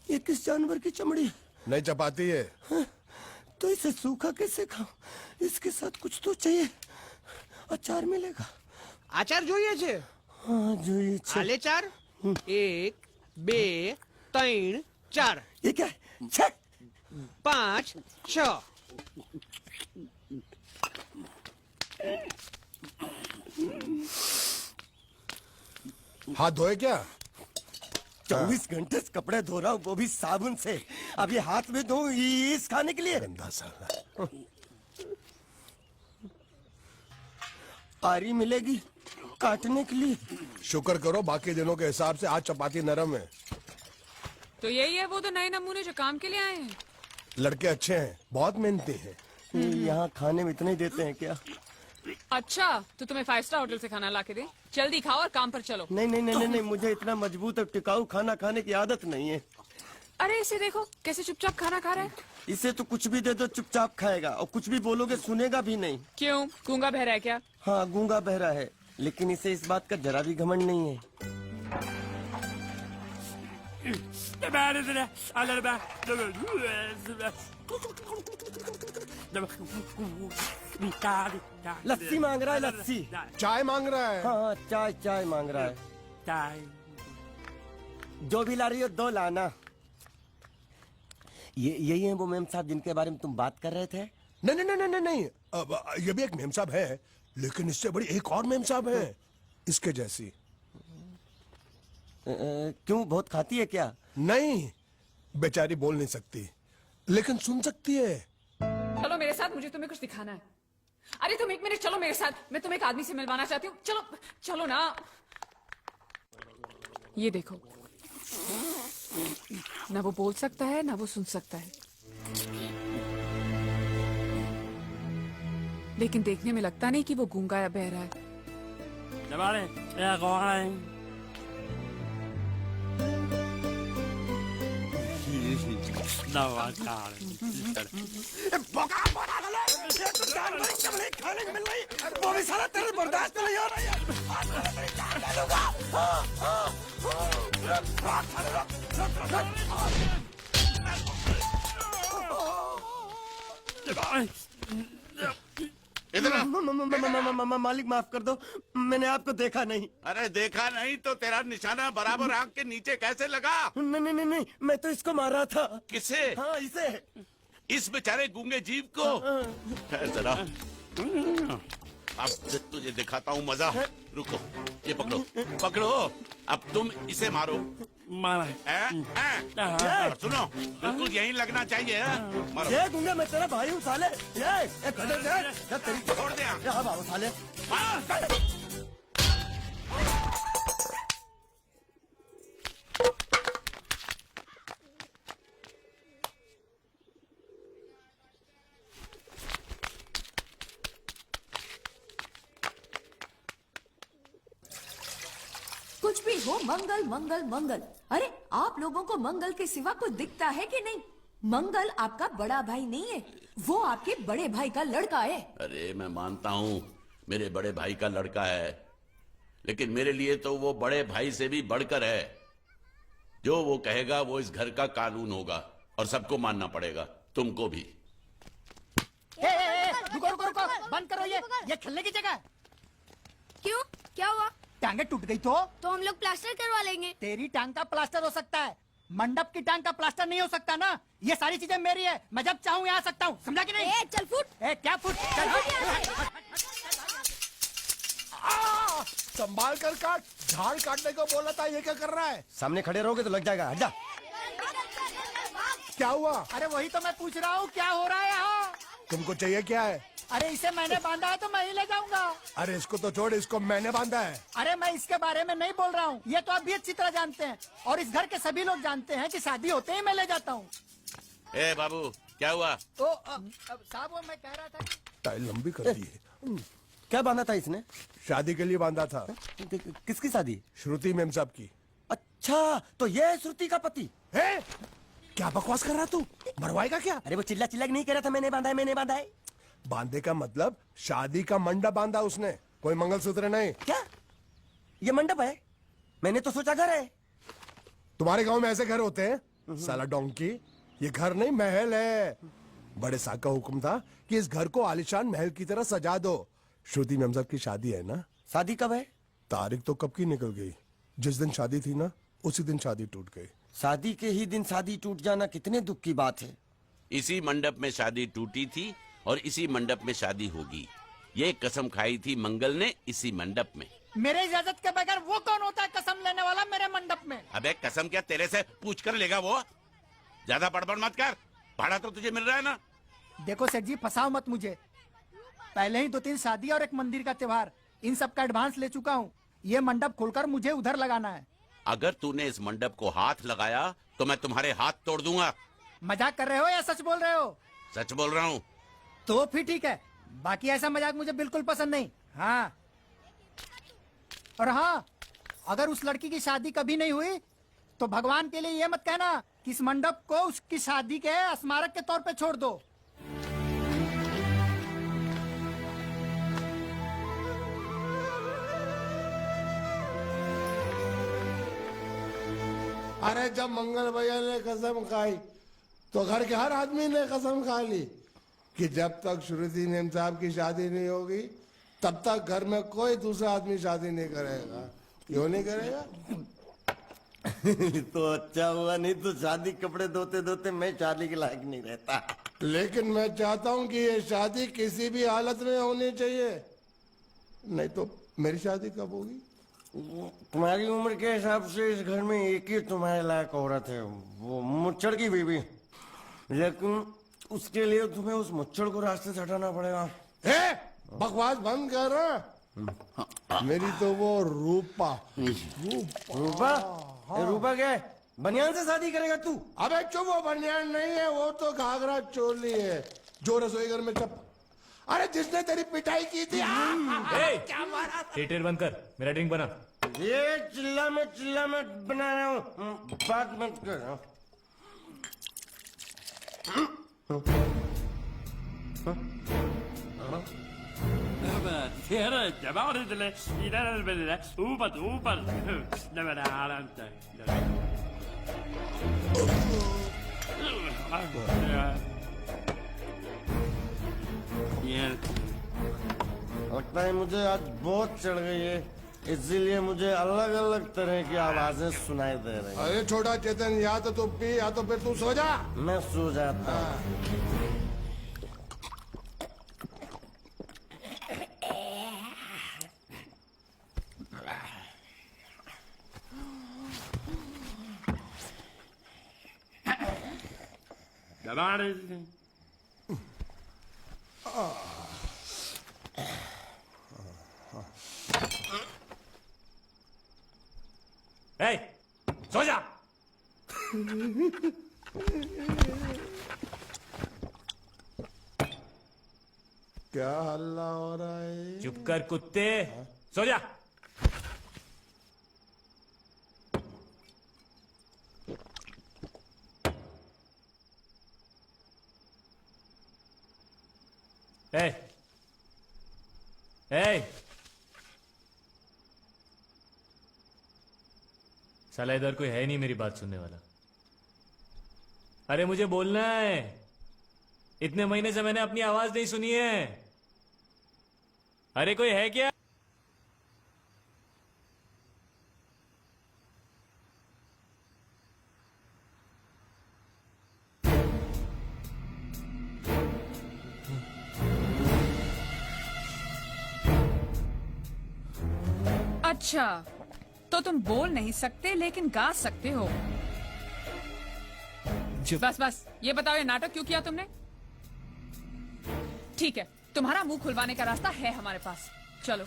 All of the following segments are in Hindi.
ये किस जानवर की चमड़ी? नहीं चपाती है। तो इसे सूखा कैसे खाऊं? इसके साथ कुछ तो चाहिए। अचार मिलेगा? આચાર જોઈએ છે? हाँ જોઈએ છે। આલે ચાર 1 2 3 4 ये क्या है? 6 5 6 हाथ धोए क्या? 24 घंटे से कपड़े धो रहा हूँ, वो भी साबुन से। अब ये हाथ में धो इस खाने के लिए? गंदा साला। आरी मिलेगी काटने के लिए? शुक्र करो बाकी दिनों के हिसाब से आज चपाती नरम है। तो यही है वो तो नए नमूने जो काम के लिए आए हैं। लड़के अच्छे हैं, बहुत मेहनती हैं। यहाँ खाने में इतना ही देते हैं क्या? अच्छा तो तुम्हें 5 स्टार होटल से खाना ला के दे? जल्दी खाओ और काम पर चलो। नहीं नहीं नहीं नहीं, मुझे इतना मजबूत और टिकाऊ खाना खाने की आदत नहीं है। अरे इसे देखो कैसे चुपचाप खाना खा रहा है। इसे तो कुछ भी दे दो चुपचाप खाएगा, और कुछ भी बोलोगे सुनेगा भी नहीं। क्यों, गूंगा बहरा है क्या? हाँ गूंगा बहरा है, लेकिन इसे इस बात का जरा भी घमंड नहीं है। लस्सी मांग रहा है, लस्सी। चाय मांग रहा है। हाँ चाय चाय मांग रहा है। जो भी ला रही हो 2 लाना। ये यही है वो मेम साहब जिनके बारे में तुम बात कर रहे थे? नहीं नहीं नहीं नहीं नहीं, ये भी एक मेम साहब है, लेकिन इससे बड़ी एक और मेम साहब है इसके जैसी। क्यों, बहुत खाती है क्या? नहीं, बेचारी बोल नहीं सकती लेकिन सुन सकती है। चलो मेरे साथ, मुझे तुम्हें कुछ दिखाना है। अरे तुम 1 मिनट चलो मेरे साथ, मैं तुम्हें एक आदमी से मिलवाना चाहती हूँ। चलो चलो ना। ये देखो, ना वो बोल सकता है ना वो सुन सकता है, लेकिन देखने में लगता नहीं कि वो गूंगा या बहरा है। खाने को मिल रही, वो भी सारा तेरे बर्दाश्त नहीं हो रही है। मालिक माफ कर दो, मैंने आपको देखा नहीं। अरे देखा नहीं तो तेरा निशाना बराबर आंख के नीचे कैसे लगा? नहीं नहीं नहीं नहीं, मैं तो इसको मार रहा था। किसे? हाँ इसे। इस बेचारे गूंगे जीव को? जरा अब तुझे दिखाता हूँ मजा। रुको, ये पकड़ो पकड़ो, अब तुम इसे मारो। सुनो, बिल्कुल यहीं लगना चाहिए। मारो। ये गूंगा, मैं तेरा भाई हूँ साले। ये छोड़ दे। हाँ बाबू साले। कुछ भी हो, मंगल मंगल मंगल। अरे आप लोगों को मंगल के सिवा कुछ दिखता है कि नहीं? मंगल आपका बड़ा भाई नहीं है, वो आपके बड़े भाई का लड़का है। अरे मैं मानता हूँ मेरे बड़े भाई का लड़का है, लेकिन मेरे लिए तो वो बड़े भाई से भी बढ़कर है। जो वो कहेगा वो इस घर का कानून होगा और सबको मानना पड़ेगा, तुमको भी। रुको रुको रुको, बंद करो ये खेलने की जगह। क्यों, क्या हुआ? टांगे टूट गई तो हम लोग प्लास्टर करवा लेंगे। तेरी टांग का प्लास्टर हो सकता है, मंडप की टांग का प्लास्टर नहीं हो सकता ना। ये सारी चीजें मेरी है, मैं जब चाहूँ यहाँ आ सकता हूँ, समझा कि नहीं? चल फुट। क्या फुट? चल संभाल कर काट, झाड़ काटने को बोला था, ये क्या कर रहा है? सामने खड़े रहोगे तो लग जाएगा, हट जा। क्या हुआ? अरे वही तो मैं पूछ रहा हूँ, क्या हो रहा है यहाँ? तुमको चाहिए क्या है? अरे इसे मैंने बांधा है तो मैं ही ले जाऊंगा। अरे इसको तो छोड़, इसको मैंने बांधा है। अरे मैं इसके बारे में नहीं बोल रहा हूँ, ये तो आप भी अच्छी तरह जानते हैं, और इस घर के सभी लोग जानते हैं कि शादी होते ही मैं ले जाता हूँ। ए बाबू, क्या हुआ? साहब वो मैं कह रहा था। टाइल लंबी कर दी है। क्या बांधा था इसने? शादी के लिए बांधा था। किसकी शादी? श्रुति मेम साहब की। अच्छा, तो ये है श्रुति का पति? है? क्या बकवास कर रहा तू? मरवाएगा क्या? अरे वो चिल्ला चिल्ला नहीं कह रहा था मैंने बांधा है, मैंने बांधा है। बांधे का मतलब शादी का मंडप बांधा उसने, कोई मंगलसूत्र नहीं। क्या ये मंडप है? मैंने तो सोचा घर है। तुम्हारे गांव में ऐसे घर होते हैं साला डोंकी? ये घर नहीं महल है। बड़े साहब का हुक्म था कि इस घर को आलीशान महल की तरह सजा दो। श्रुति मेम साहब की शादी है ना? शादी कब है? तारीख तो कब की निकल गई। जिस दिन शादी थी ना उसी दिन शादी टूट गई। शादी के ही दिन शादी टूट जाना कितने दुख की बात है। इसी मंडप में शादी टूटी थी और इसी मंडप में शादी होगी। ये कसम खाई थी मंगल ने इसी मंडप में। मेरे इजाजत के बगैर वो कौन होता है कसम लेने वाला मेरे मंडप में? अबे कसम क्या तेरे से पूछ कर लेगा वो? ज्यादा बड़बड़ मत कर, भाड़ा तो तुझे मिल रहा है ना। देखो सेठ जी, फंसाओ मत मुझे। पहले ही 2-3 शादी और एक मंदिर का त्योहार, इन सब का एडवांस ले चुका हूँ। ये मंडप खोलकर मुझे उधर लगाना है। अगर तूने इस मंडप को हाथ लगाया तो मैं तुम्हारे हाथ तोड़ दूंगा। मजाक कर रहे हो या सच बोल रहे हो? सच बोल रहा हूँ। तो फिर ठीक है, बाकी ऐसा मजाक मुझे बिल्कुल पसंद नहीं। हाँ, और हाँ, अगर उस लड़की की शादी कभी नहीं हुई तो भगवान के लिए ये मत कहना कि इस मंडप को उसकी शादी के स्मारक के तौर पे छोड़ दो। अरे जब मंगल भैया ने कसम खाई तो घर के हर आदमी ने कसम खा ली कि जब तक श्रुति नेम साहब की शादी नहीं होगी तब तक घर में कोई दूसरा आदमी शादी नहीं करेगा। क्यों नहीं करेगा? तो अच्छा हुआ, नहीं तो शादी कपड़े धोते धोते मैं शादी के लायक नहीं रहता। लेकिन मैं चाहता हूँ कि ये शादी किसी भी हालत में होनी चाहिए, नहीं तो मेरी शादी कब होगी? तुम्हारी उम्र के हिसाब से इस घर में एक ही तुम्हारे लायक औरत है, वो मुच्छड़ की बीवी। लेकिन उसके लिए तुम्हें उस मुच्छड़ को रास्ते से हटाना पड़ेगा। बकवास बंद कर। मेरी तो वो रूपा। रूपा? रूपा क्या है? बनियान से शादी करेगा तू? अबे चुप, वो बनियान नहीं है, वो तो घाघरा चोली है जो रसोई घर में चप। अरे जिसने तेरी पिटाई की थी। क्या मारा? थिएटर बंद कर, मेरा ड्रिंक बना। ये चिल्ला में बना रहा हूँ, बात मत कर। लगता है मुझे आज बहुत चढ़ गई है, इसीलिए मुझे अलग अलग तरह की आवाजें सुनाई दे रही हैं। अरे छोटा चेतन, या तो तू पी या तो फिर तू सो जा। मैं सो जाता हूँ। ए, सो जा। क्या हल्ला हो रहा है? चुप कर कुत्ते, सो जा। ए, ए, साला इधर कोई है नहीं मेरी बात सुनने वाला। अरे मुझे बोलना है, इतने महीने से मैंने अपनी आवाज नहीं सुनी है। अरे कोई है क्या? अच्छा, तो तुम बोल नहीं सकते लेकिन गा सकते हो। बस बस ये बताओ, ये नाटक क्यों किया तुमने? ठीक है, तुम्हारा मुंह खुलवाने का रास्ता है हमारे पास, चलो।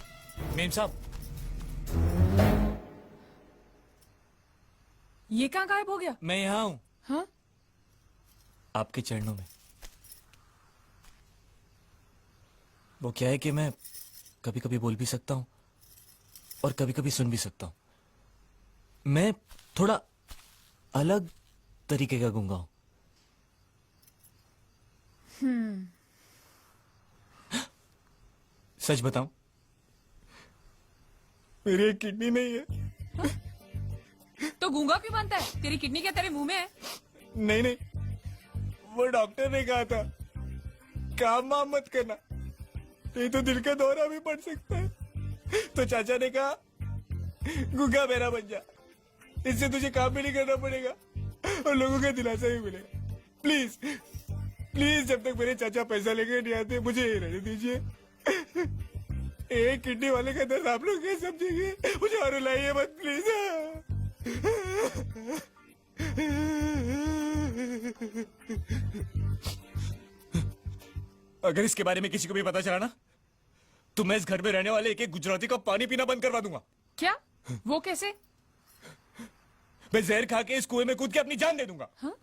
मेम साहब, ये कहाँ गायब हो गया? मैं यहाँ हूँ। हाँ? आपके चरणों में। वो क्या है कि मैं कभी कभी बोल भी सकता हूँ और कभी कभी सुन भी सकता हूँ। मैं थोड़ा अलग तरीके का गूंगा हूं। सच बताऊं, मेरी एक किडनी नहीं है। तो गूंगा क्यों बनता है? तेरी किडनी क्या तेरे मुंह में है? नहीं नहीं, वो डॉक्टर ने कहा था काम वाम मत करना, नहीं तो दिल का दौरा भी पड़ सकता है। तो चाचा ने कहा गूंगा मेरा बन जा, इससे तुझे काम भी नहीं करना पड़ेगा और लोगों का दिलासा भी मिलेगा। प्लीज प्लीज, जब तक मेरे चाचा पैसा लेके नहीं आते मुझे ये रहने दीजिए। एक किडनी वाले का दर्द आप लोग क्या समझेंगे? मुझे और रुलाइए मत प्लीज। अगर इसके बारे में किसी को भी पता चला ना, तो मैं इस घर में रहने वाले एक एक गुजराती का पानी पीना बंद करवा दूंगा। क्या? वो कैसे? मैं जहर खा के इस कुएं में कूद के अपनी जान दे दूंगा। हाँ?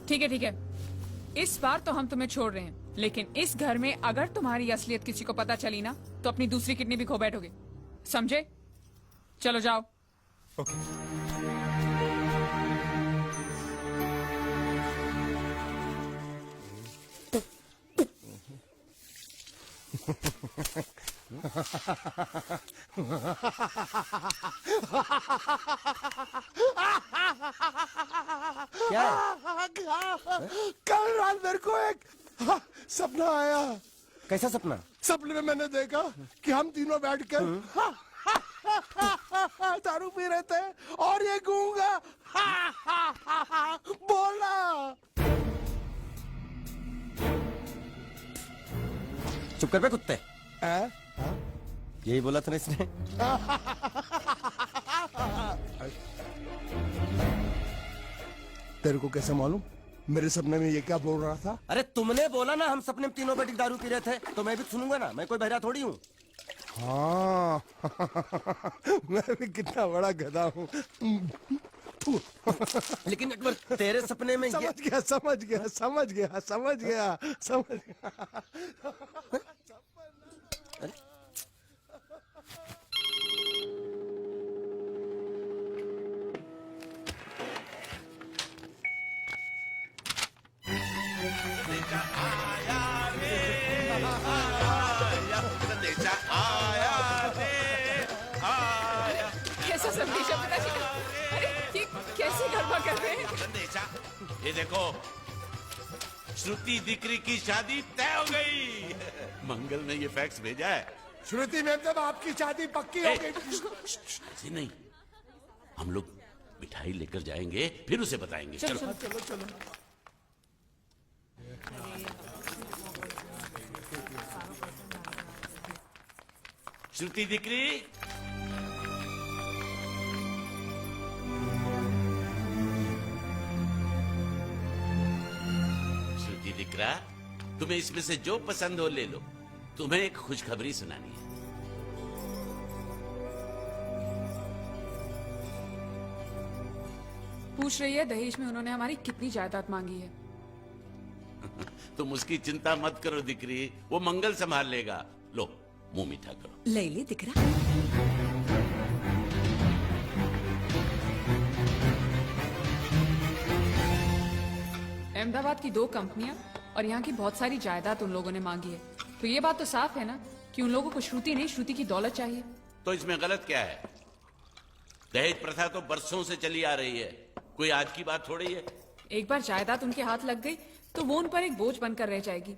ठीक है ठीक है, इस बार तो हम तुम्हें छोड़ रहे हैं, लेकिन इस घर में अगर तुम्हारी असलियत किसी को पता चली ना, तो अपनी दूसरी किडनी भी खो बैठोगे, समझे? चलो जाओ। ओके। क्या है? कल रात मेरे को एक सपना आया। कैसा सपना? सपने में मैंने देखा कि हम तीनों बैठ कर दारू पी रहे थे और ये गूंगा बोला। चुप कर बे कुत्ते। यही बोला था ना इसने। तेरे को कैसे मालूम मेरे सपने में ये क्या बोल रहा था? अरे तुमने बोला ना हम सपने में तीनों बैठ के दारू पी रहे थे, तो मैं भी सुनूंगा ना, मैं कोई बहरा थोड़ी हूँ। हाँ मैं भी कितना बड़ा गधा हूँ। लेकिन एक बार तेरे सपने में ये... समझ गया समझ गया समझ गया समझ गया समझ गया। कैसा संदेशा पिताजी का? अरे ये कैसे गड़बड़ कर रहे हैं? ये देखो, श्रुति दिकरी की शादी तय हो गई। मंगल ने ये फैक्स भेजा है। श्रुति मैम जब आपकी शादी पक्की हो गई। ऐसे नहीं, हम लोग मिठाई लेकर जाएंगे फिर उसे बताएंगे। चलो चलो चलो। श्रुति दिकरी, श्रुति दिकरा, तुम्हें इसमें से जो पसंद हो ले लो। तुम्हें एक खुशखबरी सुनानी है। पूछ रही है दहेज में उन्होंने हमारी कितनी जायदाद मांगी है। तुम उसकी चिंता मत करो दिकरी, वो मंगल संभाल लेगा। लो मुंह मीठा करो। ले ले दिख रहा। अहमदाबाद की 2 कंपनियां और यहाँ की बहुत सारी जायदाद उन लोगों ने मांगी है, तो ये बात तो साफ है ना कि उन लोगों को श्रुति नहीं, श्रुति की दौलत चाहिए। तो इसमें गलत क्या है? दहेज प्रथा तो बरसों से चली आ रही है, कोई आज की बात थोड़ी है। एक बार जायदाद उनके हाथ लग गई तो वो उन पर एक बोझ बनकर रह जाएगी,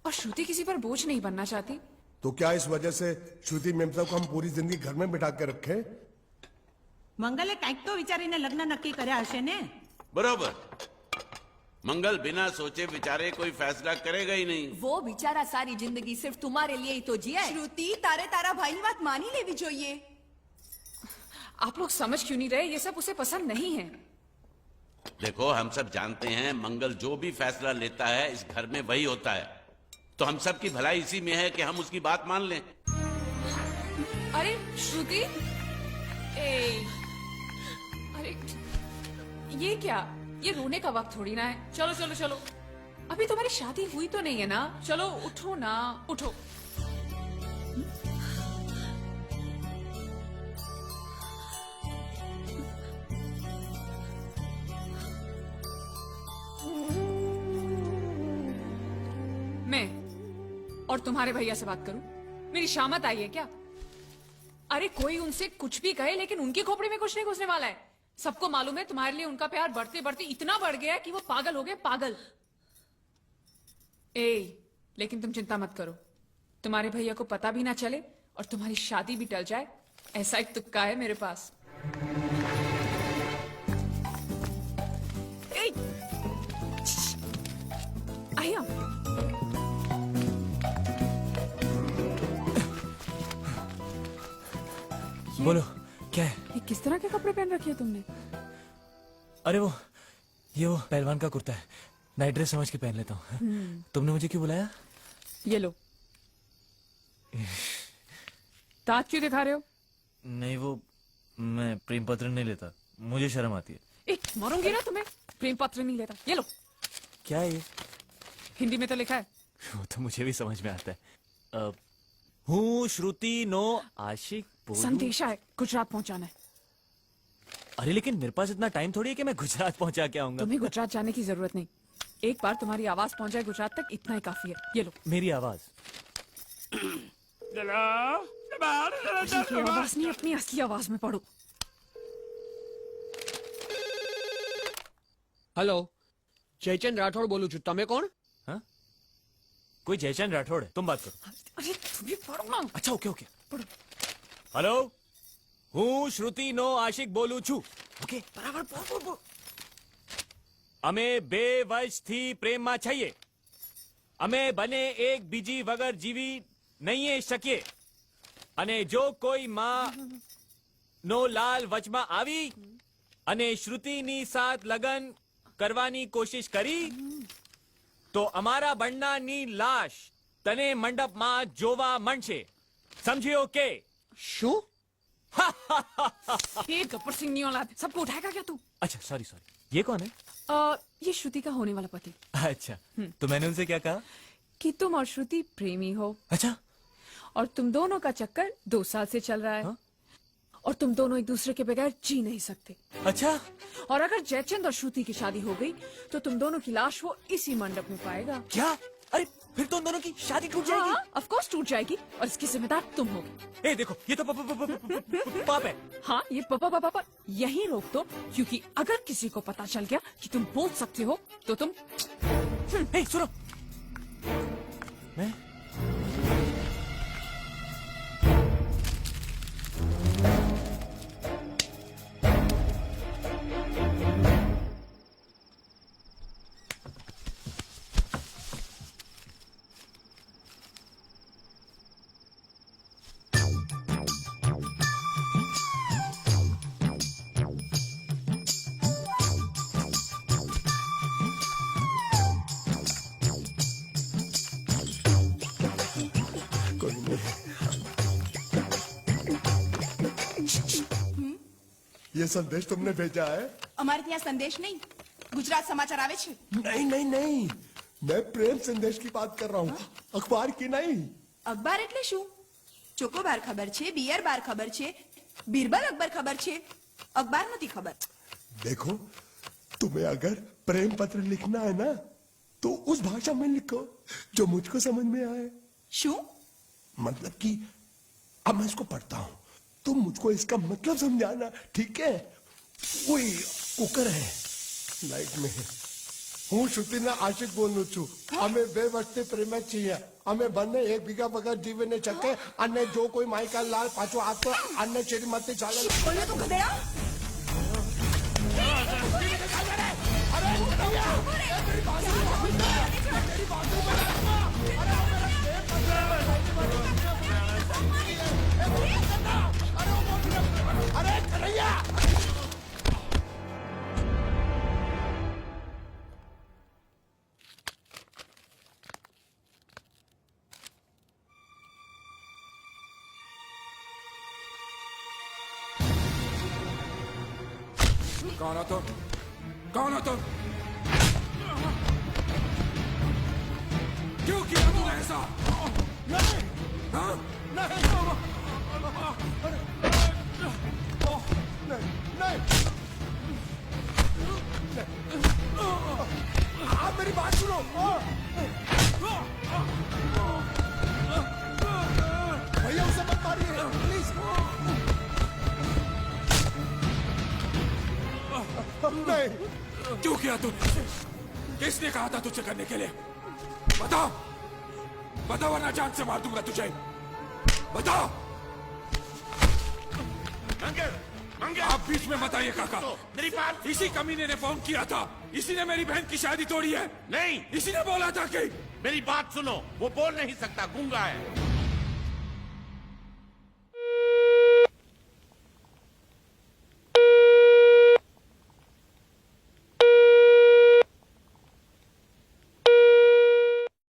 और श्रुति किसी पर बोझ नहीं बनना चाहती। तो क्या इस वजह से श्रुति मैम साहब को हम पूरी जिंदगी घर में बिठा के रखे? મંગલે કંઈક તો વિચારીને લગ્ન નક્કી કર્યા હશે ને? बरोबर, मंगल बिना सोचे विचारे कोई फैसला करेगा ही नहीं। वो बेचारा सारी जिंदगी सिर्फ तुम्हारे लिए ही तो जिया है। श्रुति तारे तारा भाई ની વાત માની લેવી જોઈએ। आप लोग समझ क्यों नहीं रहे? ये सब उसे पसंद नहीं है। देखो, हम सब जानते हैं मंगल जो भी फैसला लेता है इस घर में वही होता है, तो हम सब की भलाई इसी में है कि हम उसकी बात मान लें। अरे श्रुति, अरे ये क्या? ये रोने का वक्त थोड़ी ना है। चलो चलो चलो, अभी तुम्हारी शादी हुई तो नहीं है ना? चलो उठो ना, उठो। और तुम्हारे भैया से बात करूं? मेरी शामत आई है क्या? अरे कोई उनसे कुछ भी कहे लेकिन उनकी खोपड़ी में कुछ नहीं घुसने वाला है। सबको मालूम है तुम्हारे लिए उनका प्यार बढ़ते बढ़ते इतना बढ़ गया है कि वो पागल हो गए, पागल। लेकिन तुम चिंता मत करो, तुम्हारे भैया को पता भी ना चले और तुम्हारी शादी भी टल जाए, ऐसा एक तुक्का है मेरे पास। आया बोलो क्या है? ये किस तरह के कपड़े पहन रखे हैं तुमने? अरे ये वो पहलवान का कुर्ता है, नाइट ड्रेस समझ के पहन लेता हूँ। तुमने मुझे क्यों बुलाया? ये लो। दांत क्यों दिखा रहे हो? नहीं वो मैं प्रेम पत्र नहीं लेता, मुझे शर्म आती है। मारूंगी ना तुम्हें। प्रेम पत्र नहीं लेता, ये लो। क्या है ये? हिंदी में तो लिखा है। वो तो मुझे भी समझ में आता है। हूँ श्रुति नो आशिक बोलूं। संदेशा है, गुजरात पहुंचाना है। अरे लेकिन मेरे पास इतना टाइम थोड़ी है कि मैं गुजरात पहुंचा के आऊंगा। तुम्हें गुजरात जाने की जरूरत नहीं, एक बार तुम्हारी आवाज पहुंच जाए गुजरात तक, इतना ही काफी है। ये लो। मेरी आवाज? ये आवाज नहीं, अपनी असली आवाज में पढ़ो। हेलो, जयचंद राठौड़ बोलू छू, तमे कोण? हाँ? कोई जयचंद राठौड़ है, तुम बात करो। अरे तुम भी पढ़ो ना। अच्छा ओके ओके हेलो, हूँ श्रुति नो आशिक बोलू छू। ओके बराबर बोल। અમે બે વર્ષથી પ્રેમમાં છીએ, અમે બને એક બીજી વગર જીવી નહીં શકીએ, અને જો કોઈ માં નો લાલ વચમાં આવી અને શ્રુતિની સાથ લગન કરવાની કોશિશ કરી તો અમારા બંડાની લાશ તને મંડપમાં જોવા મળશે, સમજ્યો કે? શું? ये गब्बर सिंह नहीं औलाद, सबको उठाएगा क्या तू? अच्छा सॉरी ये कौन है? ये श्रुति का होने वाला पति। अच्छा तो मैंने उनसे क्या कहा? कि तुम और श्रुति प्रेमी हो। अच्छा और तुम दोनों का चक्कर 2 साल से चल रहा है। हाँ? और तुम दोनों एक दूसरे के बगैर जी नहीं सकते। अच्छा और अगर जयचंद और श्रुति की शादी हो गई तो तुम दोनों की लाश वो इसी मंडप में पाएगा। क्या? अरे फिर तो उन दोनों की शादी टूट जाएगी। हाँ, ऑफ कोर्स टूट जाएगी, और इसकी जिम्मेदार तुम होगे। ए देखो ये तो पाप है। हाँ, ये पापा यही रोक दो, क्योंकि अगर किसी को पता चल गया कि तुम बोल सकते हो तो तुम। ए सुनो, मैं ये संदेश तुमने भेजा है? અમારે ત્યાં સંદેશ નહીં, ગુજરાત સમાચાર આવે છે। नहीं नहीं नहीं, मैं प्रेम संदेश की बात कर रहा हूँ, अखबार की नहीं। અખબાર એટલે શું? ચોકોબાર ખબર છે, બિયર બાર ખબર છે, બીરબલ અકબર ખબર છે, અખબાર નથી ખબર। देखो, तुम्हें अगर प्रेम पत्र लिखना है ना तो उस भाषा में लिखो जो मुझको समझ में आए। શું? मतलब कि अब मैं इसको पढ़ता हूँ, तुम मुझको इसका मतलब समझाना, ठीक है? वही कुकर है लाइट में। હું શ્રુતિના આશિક બોલું છું, અમે 2 વર્ષથી પ્રેમ છીએ, અમે બંને એકબીજા વગર જીવી ન શકે, અને જો કોઈ માઈકા લાલ પાછો આવતો આને શ્રીમતી ચાલે। બોલ્યો તું ગધેડા? અરે કનૈયા! कौन हो तुम? कौन हो तुम? क्यों किया तुमने ऐसा? नहीं! हाँ? नहीं! नहीं! आप मेरी बात सुनो। नहीं। क्यों किया तूने? किसने कहा था तुझे करने के लिए? बता, बता वरना जान से मार दूंगा तुझे। बता। आप बीच में मत आइए काका। मेरी बात, इसी कमीने ने फोन किया था, इसी ने मेरी बहन की शादी तोड़ी है। नहीं, इसी ने बोला था कि मेरी बात सुनो, वो बोल नहीं सकता, गूंगा है।